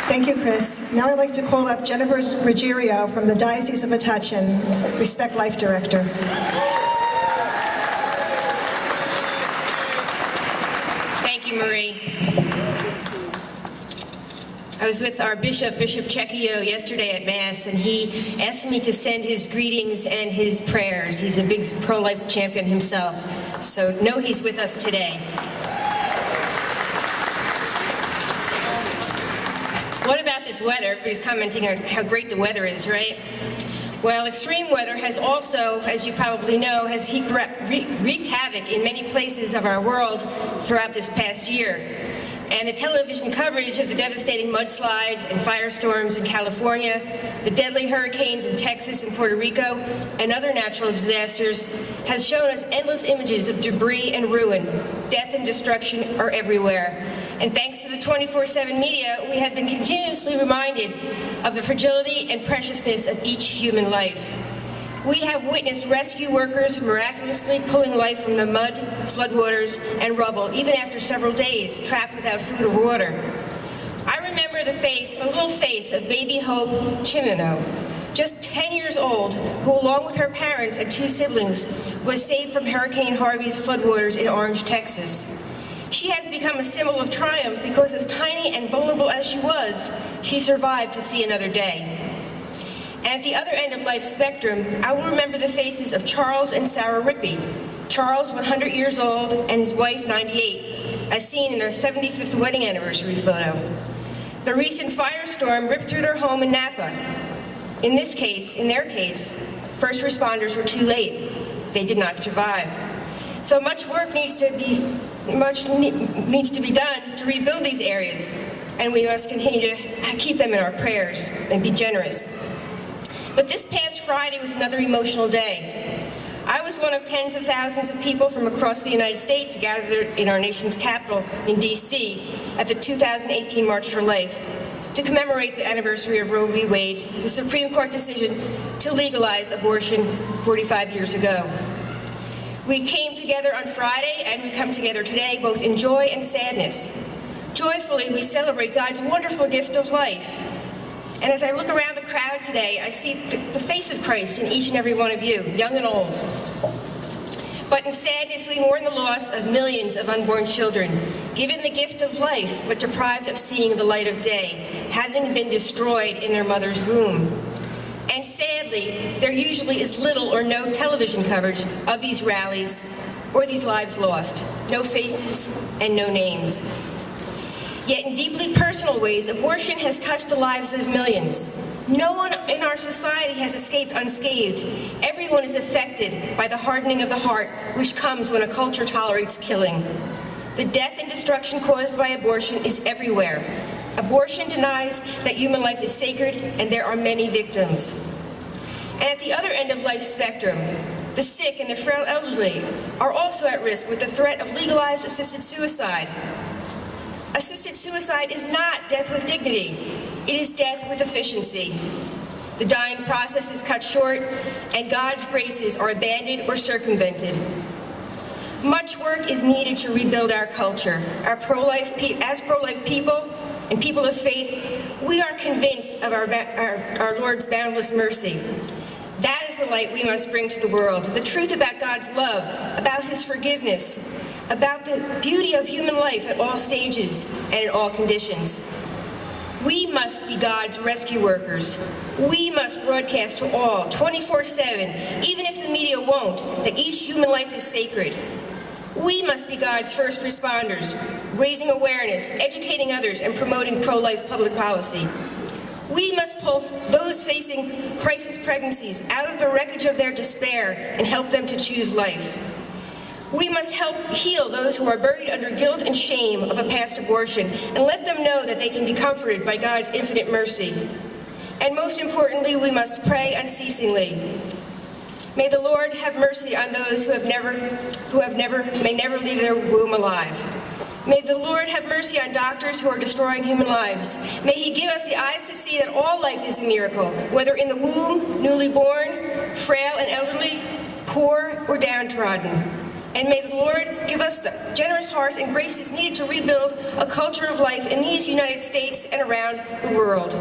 Thank you, Chris. Now I'd like to call up Jennifer Ruggerio from the Diocese of Metuchen, Respect Life Director. Thank you, Marie. I was with our Bishop, Bishop Ruggerio, yesterday at Mass, and he asked me to send his greetings and his prayers. He's a big pro-life champion himself, so know he's with us today. What about this weather? Everybody's commenting on how great the weather is, right? Well, extreme weather has also, as you probably know, has wreaked havoc in many places of our world throughout this past year. And the television coverage of the devastating mudslides and firestorms in California, the deadly hurricanes in Texas and Puerto Rico, and other natural disasters has shown us endless images of debris and ruin. Death and destruction are everywhere. And thanks to the 24/7 media, we have been continuously reminded of the fragility and preciousness of each human life. We have witnessed rescue workers miraculously pulling life from the mud, floodwaters, and rubble, even after several days trapped without food or water. I remember the little face of baby Hope Chimino, just 10 years old, who along with her parents and 2 siblings was saved from Hurricane Harvey's floodwaters in Orange, Texas. She has become a symbol of triumph because as tiny and vulnerable as she was, she survived to see another day. And at the other end of life's spectrum, I will remember the faces of Charles and Sarah Rippey. Charles, 100 years old, and his wife, 98, as seen in their 75th wedding anniversary photo. The recent firestorm ripped through their home in Napa. In their case, first responders were too late. They did not survive. So much work needs to be done to rebuild these areas, and we must continue to keep them in our prayers and be generous. But this past Friday was another emotional day. I was one of tens of thousands of people from across the United States gathered in our nation's capital in D.C. at the 2018 March for Life to commemorate the anniversary of Roe v. Wade, the Supreme Court decision to legalize abortion 45 years ago. We came together on Friday, and we come together today, both in joy and sadness. Joyfully, we celebrate God's wonderful gift of life. And as I look around the crowd today, I see the face of Christ in each and every one of you, young and old. But in sadness, we mourn the loss of millions of unborn children, given the gift of life, but deprived of seeing the light of day, having been destroyed in their mother's womb. And sadly, there usually is little or no television coverage of these rallies or these lives lost. No faces and no names. Yet in deeply personal ways, abortion has touched the lives of millions. No one in our society has escaped unscathed. Everyone is affected by the hardening of the heart, which comes when a culture tolerates killing. The death and destruction caused by abortion is everywhere. Abortion denies that human life is sacred, and there are many victims. And at the other end of life's spectrum, the sick and the frail elderly are also at risk with the threat of legalized assisted suicide. Assisted suicide is not death with dignity. It is death with efficiency. The dying process is cut short, and God's graces are abandoned or circumvented. Much work is needed to rebuild our culture. As pro-life people and people of faith, we are convinced of our Lord's boundless mercy. That is the light we must bring to the world. The truth about God's love, about His forgiveness, about the beauty of human life at all stages and in all conditions. We must be God's rescue workers. We must broadcast to all, 24/7, even if the media won't, that each human life is sacred. We must be God's first responders, raising awareness, educating others, and promoting pro-life public policy. We must pull those facing crisis pregnancies out of the wreckage of their despair and help them to choose life. We must help heal those who are buried under guilt and shame of a past abortion and let them know that they can be comforted by God's infinite mercy. And most importantly, we must pray unceasingly. May the Lord have mercy on those who may never leave their womb alive. May the Lord have mercy on doctors who are destroying human lives. May He give us the eyes to see that all life is a miracle, whether in the womb, newly born, frail and elderly, poor or downtrodden. And may the Lord give us the generous hearts and graces needed to rebuild a culture of life in these United States and around the world.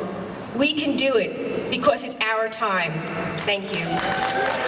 We can do it because it's our time. Thank you.